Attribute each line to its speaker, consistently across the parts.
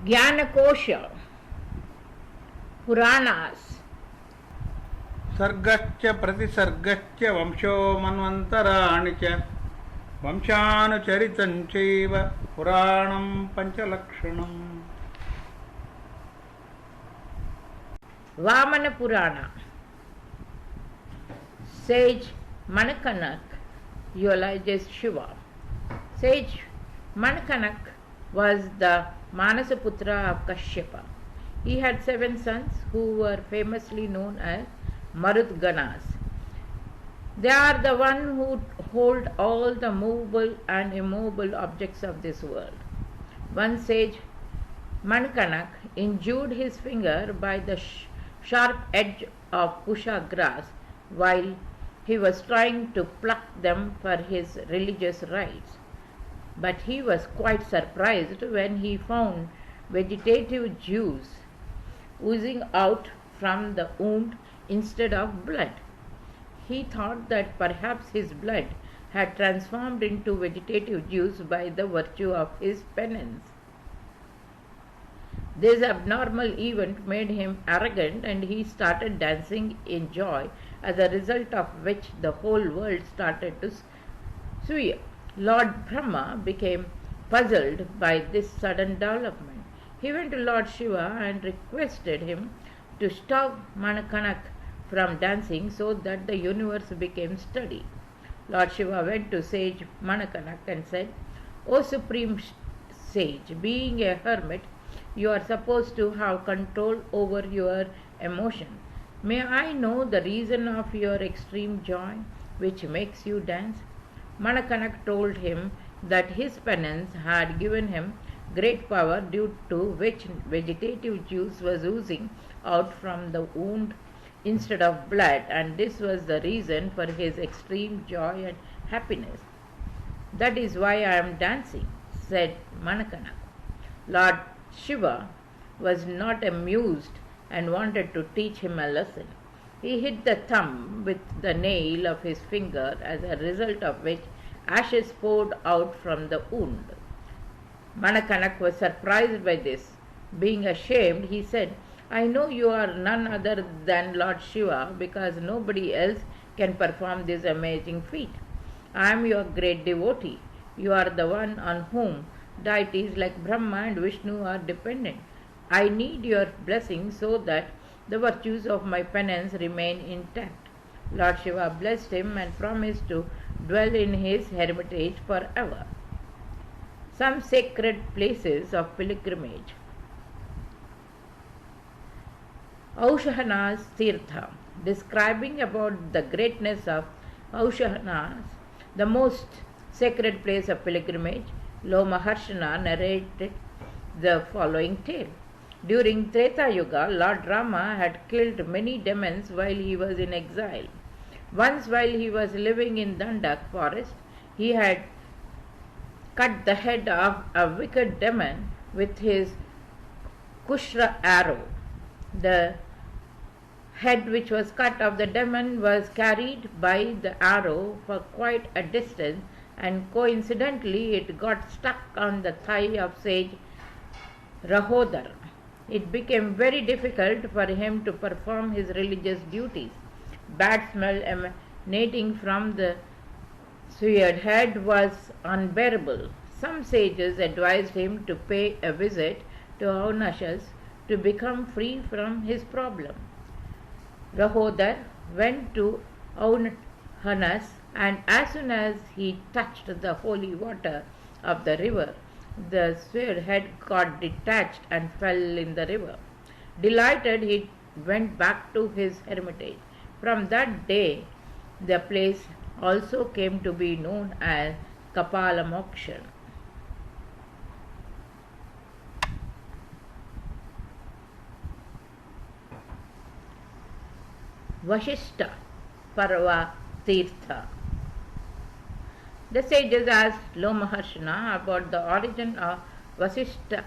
Speaker 1: Jnanakosha, Puranas,
Speaker 2: सर्गच्च प्रतिसर्गच्च वंशो मन्वन्तराणि च वंशानुचरितं चैव पुराणं पञ्चलक्षणम्.
Speaker 1: Vamana Purana, Sage Manakanak eulogies Shiva. Sage Manakanak was the Manasaputra of Kashyapa. He had 7 sons who were famously known as Marudganas. They are the one who hold all the movable and immovable objects of this world. One sage, Manakanak, injured his finger by the sharp edge of pusha grass while he was trying to pluck them for his religious rites. But he was quite surprised when he found vegetative juice oozing out from the wound instead of blood. He thought that perhaps his blood had transformed into vegetative juice by the virtue of his penance. This abnormal event made him arrogant and he started dancing in joy, as a result of which the whole world started to swear. Lord Brahma became puzzled by this sudden development. He went to Lord Shiva and requested him to stop Manakanak from dancing so that the universe became steady. Lord Shiva went to sage Manakanak and said, O supreme sage, being a hermit, you are supposed to have control over your emotions. May I know the reason of your extreme joy which makes you dance? Manakanak told him that his penance had given him great power, due to which vegetative juice was oozing out from the wound instead of blood, and this was the reason for his extreme joy and happiness. That is why I am dancing, said Manakanak. Lord Shiva was not amused and wanted to teach him a lesson. He hit the thumb with the nail of his finger, as a result of which ashes poured out from the wound. Manakanak was surprised by this. Being ashamed, he said, I know you are none other than Lord Shiva, because nobody else can perform this amazing feat. I am your great devotee. You are the one on whom deities like Brahma and Vishnu are dependent. I need your blessing so that the virtues of my penance remain intact. Lord Shiva blessed him and promised to dwell in his hermitage forever. Some sacred places of pilgrimage. Aushahana's Tirtha. Describing about the greatness of Aushahana's, the most sacred place of pilgrimage, Lomaharshana narrated the following tale. During Treta Yuga, Lord Rama had killed many demons while he was in exile. Once, while he was living in Dandak forest, he had cut the head of a wicked demon with his Kushra arrow. The head which was cut of the demon was carried by the arrow for quite a distance, and coincidentally it got stuck on the thigh of sage Rahodar. It became very difficult for him to perform his religious duties. Bad smell emanating from the severed head was unbearable. Some sages advised him to pay a visit to Aunashas to become free from his problem. Rahodar went to Aunahanas, and as soon as he touched the holy water of the river, the severed head got detached and fell in the river. Delighted, he went back to his hermitage. From that day, the place also came to be known as Kapala Moksha. Vashishta Parva Tirtha. The sages asked Lomaharshana about the origin of Vasishta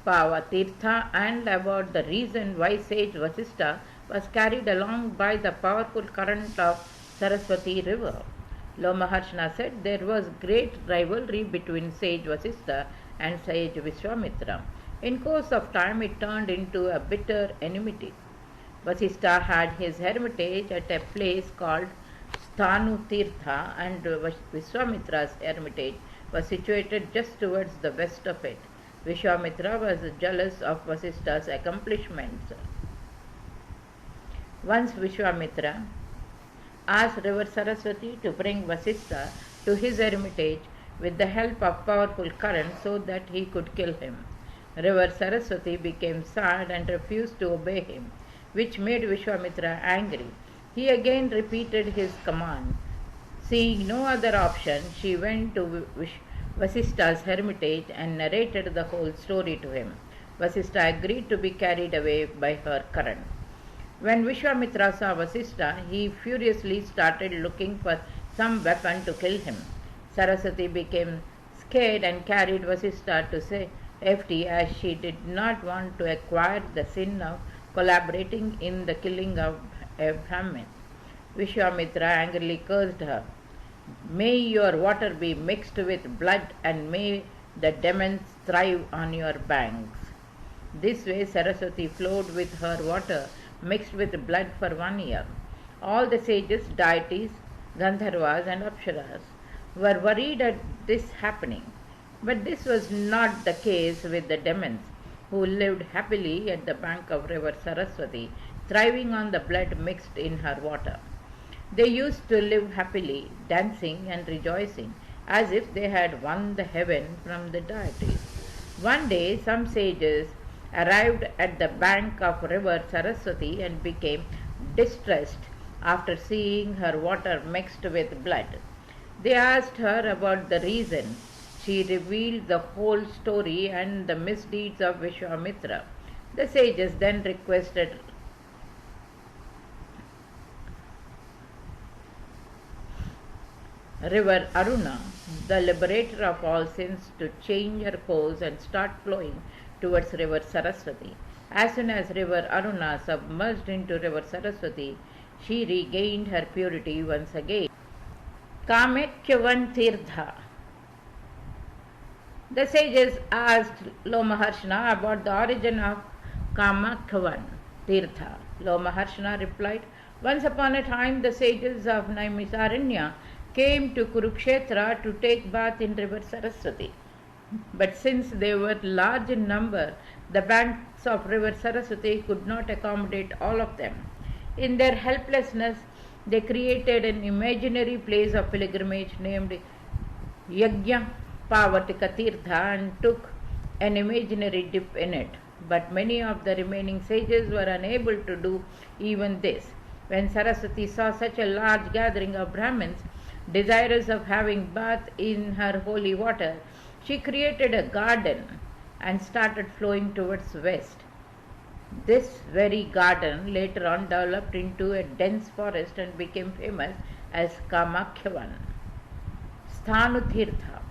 Speaker 1: Pava Tirtha and about the reason why sage Vasishta was carried along by the powerful current of Saraswati river. Lomaharshana said there was great rivalry between sage Vasishta and sage Vishwamitra. In course of time, it turned into a bitter enmity. Vasistha had his hermitage at a place called Sthanu Tirtha, and Vishwamitra's hermitage was situated just towards the west of it. Vishwamitra was jealous of Vasistha's accomplishments. Once Vishwamitra asked River Saraswati to bring Vasistha to his hermitage with the help of powerful current so that he could kill him. River Saraswati became sad and refused to obey him, which made Vishwamitra angry. He again repeated his command. Seeing no other option, she went to Vasistha's hermitage and narrated the whole story to him. Vasistha agreed to be carried away by her current. When Vishwamitra saw Vasistha, he furiously started looking for some weapon to kill him. Saraswati became scared and carried Vasistha to safety, as she did not want to acquire the sin of collaborating in the killing of a Brahmin. Vishwamitra angrily cursed her. May your water be mixed with blood, and may the demons thrive on your banks. This way Saraswati flowed with her water mixed with blood for 1 year. All the sages, deities, Gandharvas and Apsaras were worried at this happening. But this was not the case with the demons, who lived happily at the bank of river Saraswati, thriving on the blood mixed in her water. They used to live happily, dancing and rejoicing, as if they had won the heaven from the deities. One day some sages arrived at the bank of river Saraswati and became distressed after seeing her water mixed with blood. They asked her about the reason. She revealed the whole story and the misdeeds of Vishwamitra. The sages then requested river Aruna, the liberator of all sins, to change her course and start flowing towards river Saraswati. As soon as river Aruna submerged into river Saraswati, she regained her purity once again. Kamekyavan Tirtha. The sages asked Lomaharshana about the origin of Kamakyavan Tirtha. Lomaharshana replied, once upon a time the sages of Naimisaranya came to Kurukshetra to take bath in river Saraswati. But since they were large in number, the banks of river Saraswati could not accommodate all of them. In their helplessness, they created an imaginary place of pilgrimage named Yajna Pavatika Tirtha and took an imaginary dip in it. But many of the remaining sages were unable to do even this. When Saraswati saw such a large gathering of Brahmins desirous of having bath in her holy water, she created a garden and started flowing towards west. This very garden later on developed into a dense forest and became famous as Kamakyavan. Sthanutirtha.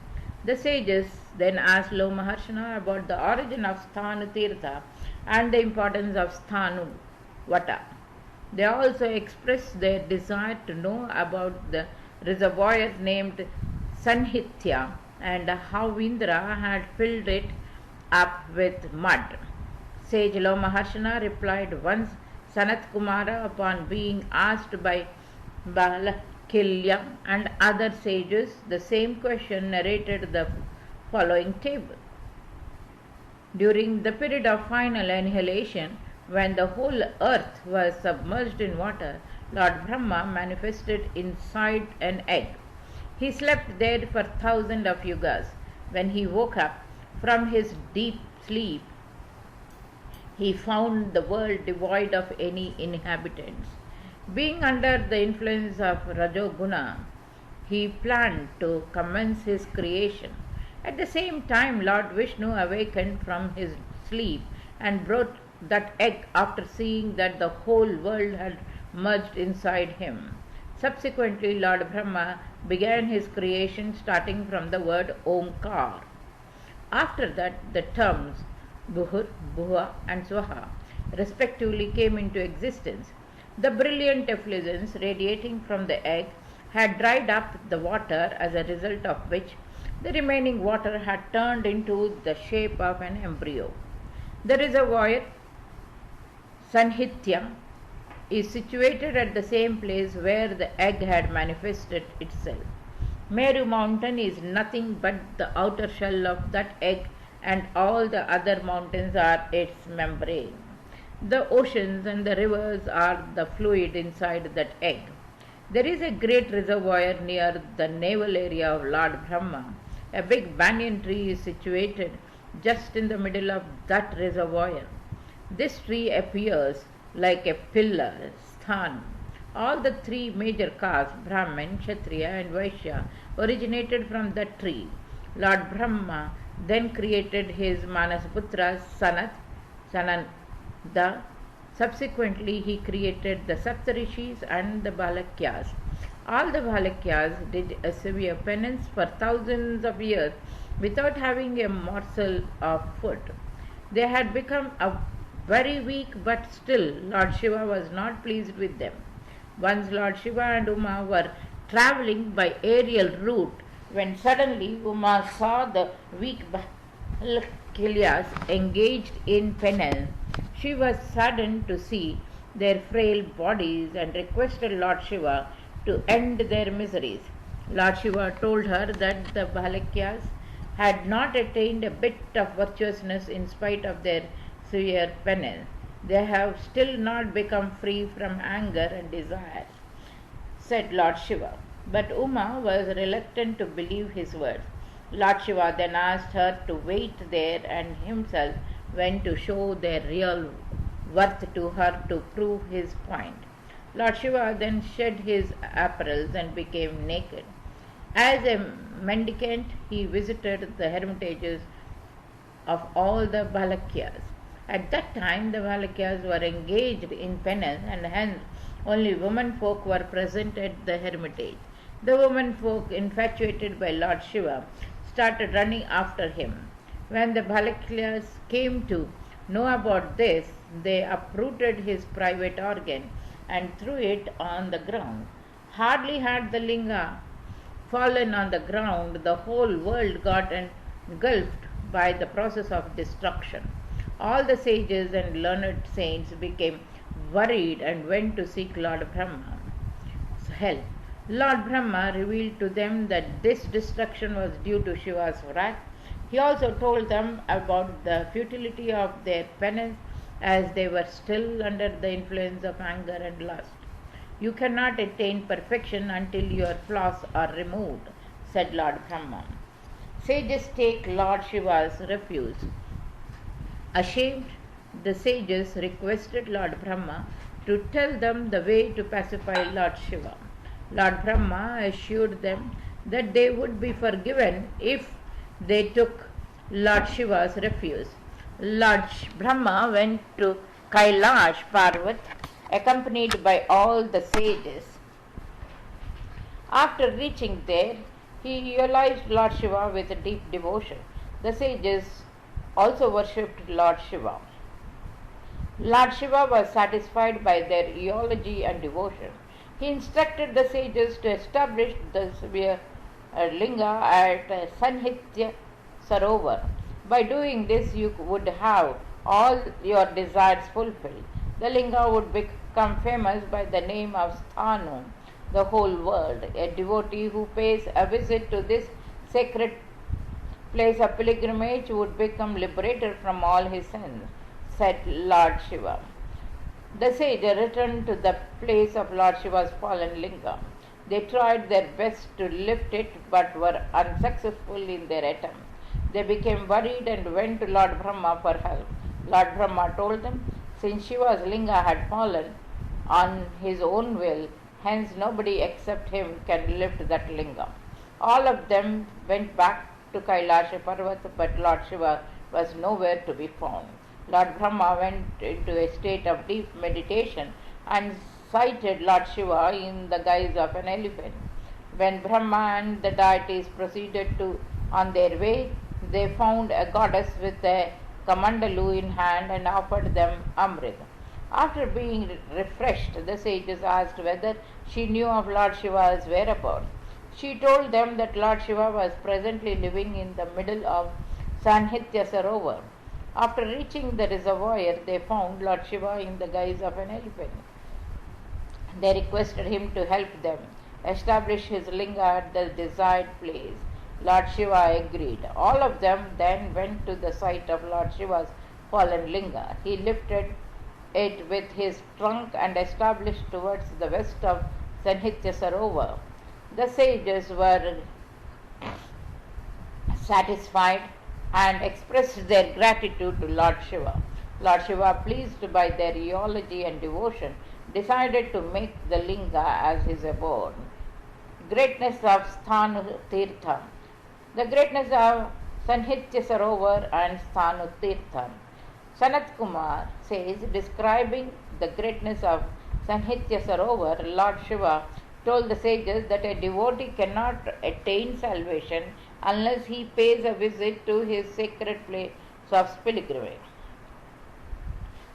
Speaker 1: The sages then asked Lomaharshana about the origin of Sthanutirtha and the importance of Sthanu Vata. They also expressed their desire to know about the reservoir named Sanhitya and how Indra had filled it up with mud. Sage Lomaharshana replied, once Sanat Kumara, upon being asked by Balakilya and other sages the same question, narrated the following table. During the period of final annihilation, when the whole earth was submerged in water, Lord Brahma manifested inside an egg. He slept there for thousands of yugas. When he woke up from his deep sleep, he found the world devoid of any inhabitants. Being under the influence of Rajoguna, he planned to commence his creation. At the same time, Lord Vishnu awakened from his sleep and brought that egg after seeing that the whole world had merged inside him. Subsequently, Lord Brahma began his creation starting from the word Omkar. After that, the terms Buhur, Bhuva and Swaha respectively came into existence. The brilliant effulgence radiating from the egg had dried up the water, as a result of which the remaining water had turned into the shape of an embryo. The reservoir, Sanhitya, is situated at the same place where the egg had manifested itself. Meru mountain is nothing but the outer shell of that egg, and all the other mountains are its membrane. The oceans and the rivers are the fluid inside that egg. There is a great reservoir near the navel area of Lord Brahma. A big banyan tree is situated just in the middle of that reservoir. This tree appears like a pillar, sthan. All the three major castes, Brahmin, Kshatriya, and Vaishya, originated from that tree. Lord Brahma then created his Manasaputras, Sananda. Subsequently, he created the Saptarishis and the Balakyas. All the Balakyas did a severe penance for thousands of years without having a morsel of food. They had become very weak, but still Lord Shiva was not pleased with them. Once Lord Shiva and Uma were travelling by aerial route when suddenly Uma saw the weak Balakyas engaged in penance. She was saddened to see their frail bodies and requested Lord Shiva to end their miseries. Lord Shiva told her that the Balakyas had not attained a bit of virtuousness in spite of their severe penance. They have still not become free from anger and desire, said Lord Shiva. But Uma was reluctant to believe his words. Lord Shiva then asked her to wait there and himself went to show their real worth to her to prove his point. Lord Shiva then shed his apparels and became naked. As a mendicant, he visited the hermitages of all the Balakyas. At that time, the Balakyas were engaged in penance, and hence only women folk were present at the hermitage. The women folk, infatuated by Lord Shiva, started running after him. When the Balakyas came to know about this, they uprooted his private organ and threw it on the ground. Hardly had the linga fallen on the ground, the whole world got engulfed by the process of destruction. All the sages and learned saints became worried and went to seek Lord Brahma's help. Lord Brahma revealed to them that this destruction was due to Shiva's wrath. He also told them about the futility of their penance as they were still under the influence of anger and lust. You cannot attain perfection until your flaws are removed, said Lord Brahma. Sages take Lord Shiva's refuse. Ashamed, the sages requested Lord Brahma to tell them the way to pacify Lord Shiva. Lord Brahma assured them that they would be forgiven if they took Lord Shiva's refuse. Lord Brahma went to Kailash Parvat accompanied by all the sages. After reaching there, he realized Lord Shiva with deep devotion. The sages also worshipped Lord Shiva. Lord Shiva was satisfied by their eulogy and devotion. He instructed the sages to establish the severe linga at Sanhitya Sarovar. By doing this, you would have all your desires fulfilled. The linga would become famous by the name of Sthanu, the whole world. A devotee who pays a visit to this sacred place of pilgrimage would become liberated from all his sins, said Lord Shiva. The sages returned to the place of Lord Shiva's fallen linga. They tried their best to lift it but were unsuccessful in their attempt. They became worried and went to Lord Brahma for help. Lord Brahma told them, since Shiva's linga had fallen on his own will, hence nobody except him can lift that linga. All of them went back to Kailasha Parvat, but Lord Shiva was nowhere to be found. Lord Brahma went into a state of deep meditation and sighted Lord Shiva in the guise of an elephant. When Brahma and the deities proceeded on their way, they found a goddess with a kamandalu in hand and offered them amrit. After being refreshed, the sages asked whether she knew of Lord Shiva's whereabouts. She told them that Lord Shiva was presently living in the middle of Sanhitya Sarovar. After reaching the reservoir, they found Lord Shiva in the guise of an elephant. They requested him to help them establish his linga at the desired place. Lord Shiva agreed. All of them then went to the site of Lord Shiva's fallen linga. He lifted it with his trunk and established towards the west of Sanhitya Sarovar. The sages were satisfied and expressed their gratitude to Lord Shiva. Lord Shiva, pleased by their eulogy and devotion, decided to make the linga as his abode. Greatness of Sthanu Tirtha. The greatness of Sanhitya Sarovar and Sthanu Tirtha. Sanat Kumar says, describing the greatness of Sanhitya Sarovar, Lord Shiva told the sages that a devotee cannot attain salvation unless he pays a visit to his sacred place of pilgrimage.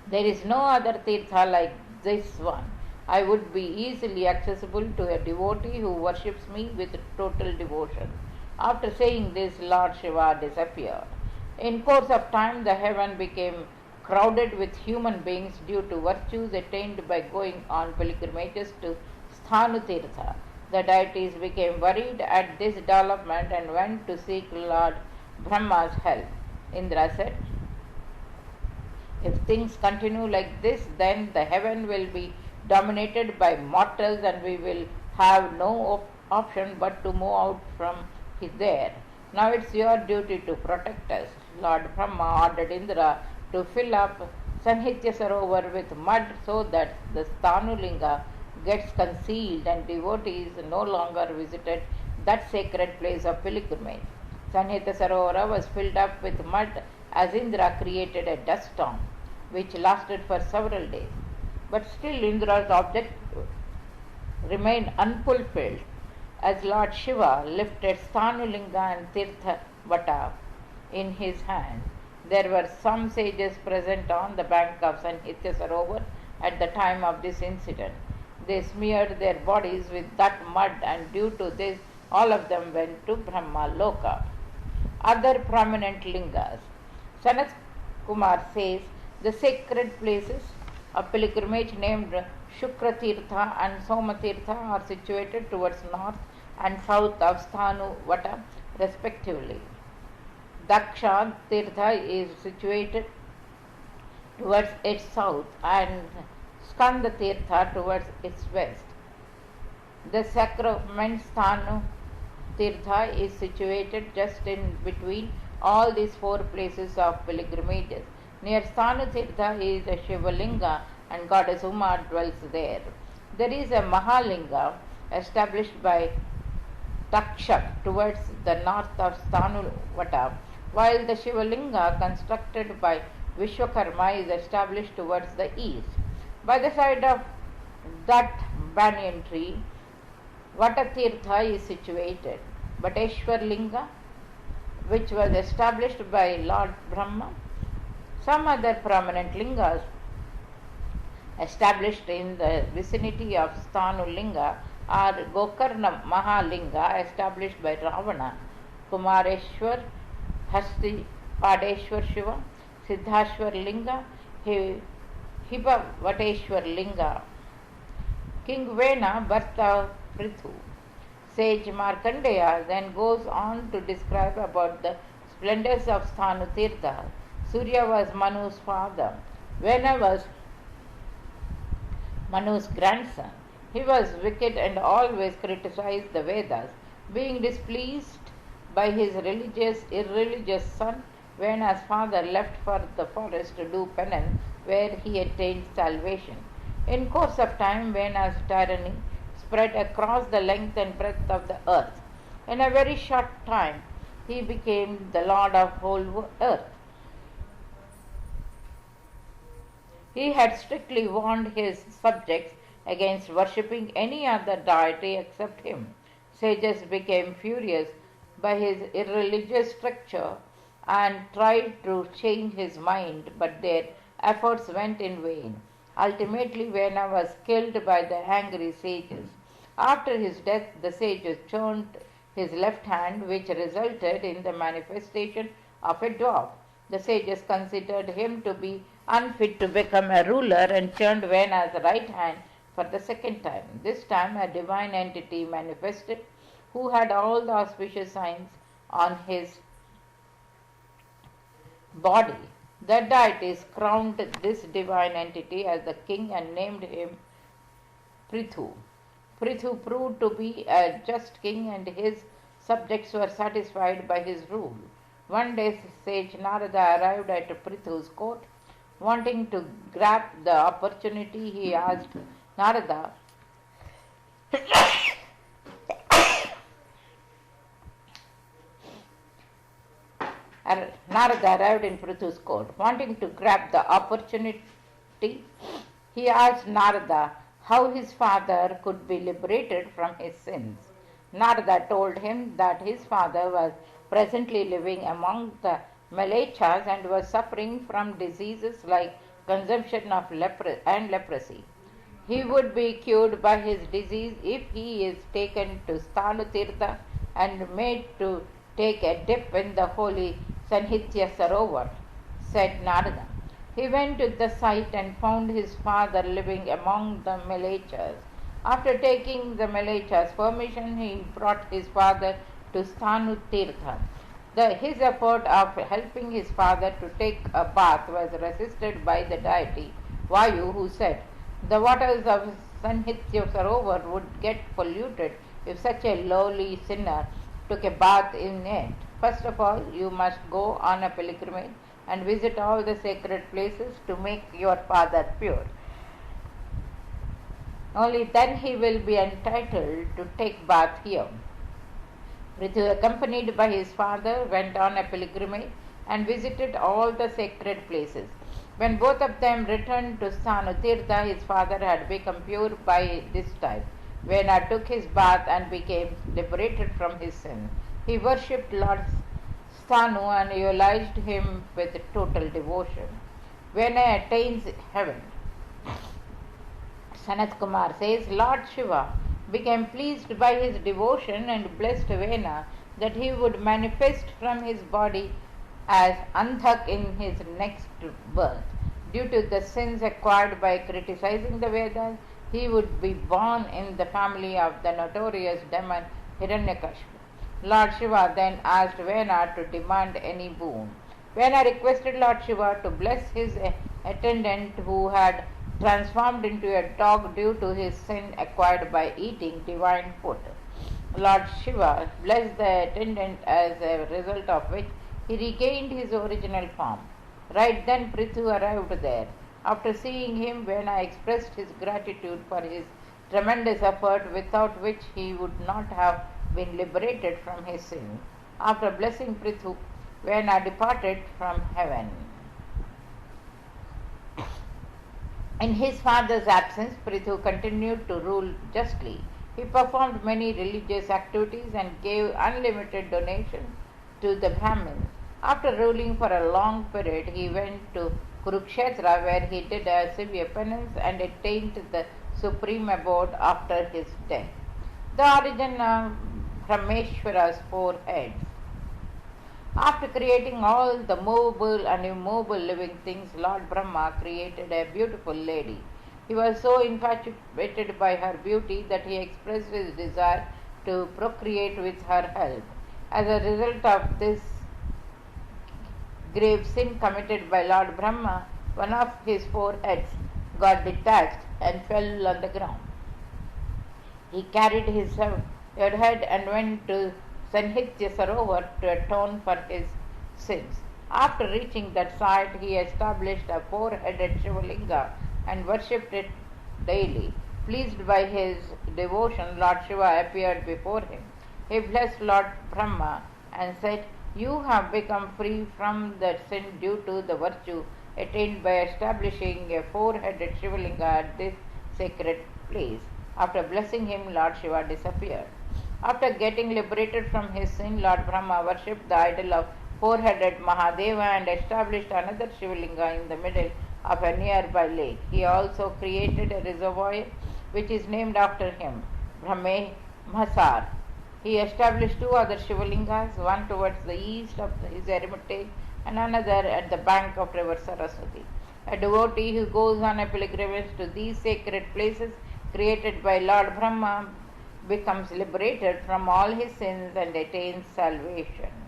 Speaker 1: There is no other tirtha like this one. I would be easily accessible to a devotee who worships me with total devotion. After saying this, Lord Shiva disappeared. In course of time, the heaven became crowded with human beings due to virtues attained by going on pilgrimages to Sthanu Tirtha. The deities became worried at this development and went to seek Lord Brahma's help. Indra said, if things continue like this, then the heaven will be dominated by mortals and we will have no option but to move out from there. Now it's your duty to protect us. Lord Brahma ordered Indra to fill up Sanhitya Sarovar with mud so that the Sthanulinga gets concealed and devotees no longer visited that sacred place of pilgrimage. Sanhitya Sarovar was filled up with mud as Indra created a dust storm which lasted for several days. But still Indra's object remained unfulfilled. As Lord Shiva lifted Sthanulinga and Tirtha Vata in his hand, there were some sages present on the bank of Sanhitya Sarovar at the time of this incident. They smeared their bodies with that mud, and due to this, all of them went to Brahma Loka. Other prominent lingas. Sanat Kumar says the sacred places of pilgrimage named Shukra Tirtha and Soma Tirtha are situated towards north and south of Sthanu Vata respectively. Daksha Tirtha is situated towards its south and Skanda Tirtha towards its west. The sacrament Sthanu Tirtha is situated just in between all these four places of pilgrimages. Near Sthanu Tirtha is a Shivalinga and goddess Uma dwells there. There is a Mahalinga established by Takshak towards the north of Sthanu Vata, while the Shivalinga constructed by Vishwakarma is established towards the east. By the side of that banyan tree, Vatatirtha is situated. Bateshwar Linga, which was established by Lord Brahma. Some other prominent lingas established in the vicinity of Sthanu Linga are Gokarna Mahalinga established by Ravana, Kumareshwar, Hasti Padeshwar Shiva, Siddhashwar Linga, Hibavateshwar Linga. King Vena, birth of Prithu. Sage Markandeya then goes on to describe about the splendors of Sthanu Tirtha. Surya was Manu's father. Vena was Manu's grandson. He was wicked and always criticized the Vedas. Being displeased by his irreligious son, Vena's father left for the forest to do penance, where he attained salvation. In course of time, Vena's tyranny spread across the length and breadth of the earth. In a very short time, he became the lord of whole earth. He had strictly warned his subjects against worshipping any other deity except him. Sages became furious by his irreligious structure and tried to change his mind, but their efforts went in vain. Ultimately, Vena was killed by the angry sages. After his death, the sages churned his left hand, which resulted in the manifestation of a dwarf. The sages considered him to be unfit to become a ruler and turned Vana's right hand for the second time. This time, a divine entity manifested who had all the auspicious signs on his body. The deities crowned this divine entity as the king and named him Prithu. Prithu proved to be a just king and his subjects were satisfied by his rule. One day sage Narada arrived at Prithu's court. Wanting to grab the opportunity, he asked Narada Narada arrived in Prithu's court. Wanting to grab the opportunity, he asked Narada how his father could be liberated from his sins. Narada told him that his father was presently living among the Malechas and was suffering from diseases like consumption of leprosy. He would be cured by his disease if he is taken to Sthanutirtha and made to take a dip in the holy Sanhitya Sarovar, said Narada. He went to the site and found his father living among the Malechas. After taking the Malechas' permission, he brought his father to Sthanutirtha. His effort of helping his father to take a bath was resisted by the deity Vayu, who said, "The waters of Sanhitya Sarovar would get polluted if such a lowly sinner took a bath in it. First of all, you must go on a pilgrimage and visit all the sacred places to make your father pure. Only then he will be entitled to take bath here." Prithu, accompanied by his father, went on a pilgrimage and visited all the sacred places. When both of them returned to Sthanutirtha, his father had become pure by this time. Vana took his bath and became liberated from his sin. He worshipped Lord Sthanu and eulogized him with total devotion. Vana attains heaven. Sanat Kumar says, Lord Shiva became pleased by his devotion and blessed Vana that he would manifest from his body as Andhak in his next birth. Due to the sins acquired by criticizing the Vedas, he would be born in the family of the notorious demon Hiranyakashipu. Lord Shiva then asked Vana to demand any boon. Vana requested Lord Shiva to bless his attendant who had transformed into a dog due to his sin acquired by eating divine food. Lord Shiva blessed the attendant, as a result of which he regained his original form. Right then Prithu arrived there. After seeing him, Vana expressed his gratitude for his tremendous effort, without which he would not have been liberated from his sin. After blessing Prithu, Vana departed from heaven. In his father's absence, Prithu continued to rule justly. He performed many religious activities and gave unlimited donations to the Brahmins. After ruling for a long period, he went to Kurukshetra, where he did a severe penance and attained the supreme abode after his death. The origin of Brahmeshwara's 4 heads. After creating all the movable and immovable living things, Lord Brahma created a beautiful lady. He was so infatuated by her beauty that he expressed his desire to procreate with her help. As a result of this grave sin committed by Lord Brahma, one of his 4 heads got detached and fell on the ground. He carried his head and went to Sanhitya Sarovar to atone for his sins. After reaching that site, he established a 4-headed Shivalinga and worshipped it daily. Pleased by his devotion, Lord Shiva appeared before him. He blessed Lord Brahma and said, "You have become free from the sin due to the virtue attained by establishing a 4-headed Shivalinga at this sacred place." After blessing him, Lord Shiva disappeared. After getting liberated from his sin, Lord Brahma worshipped the idol of 4-headed Mahadeva and established another Shivalinga in the middle of a nearby lake. He also created a reservoir which is named after him, Brahmesar. He established 2 other Shivalingas, one towards the east of his hermitage and another at the bank of river Saraswati. A devotee who goes on a pilgrimage to these sacred places created by Lord Brahma becomes liberated from all his sins and attains salvation.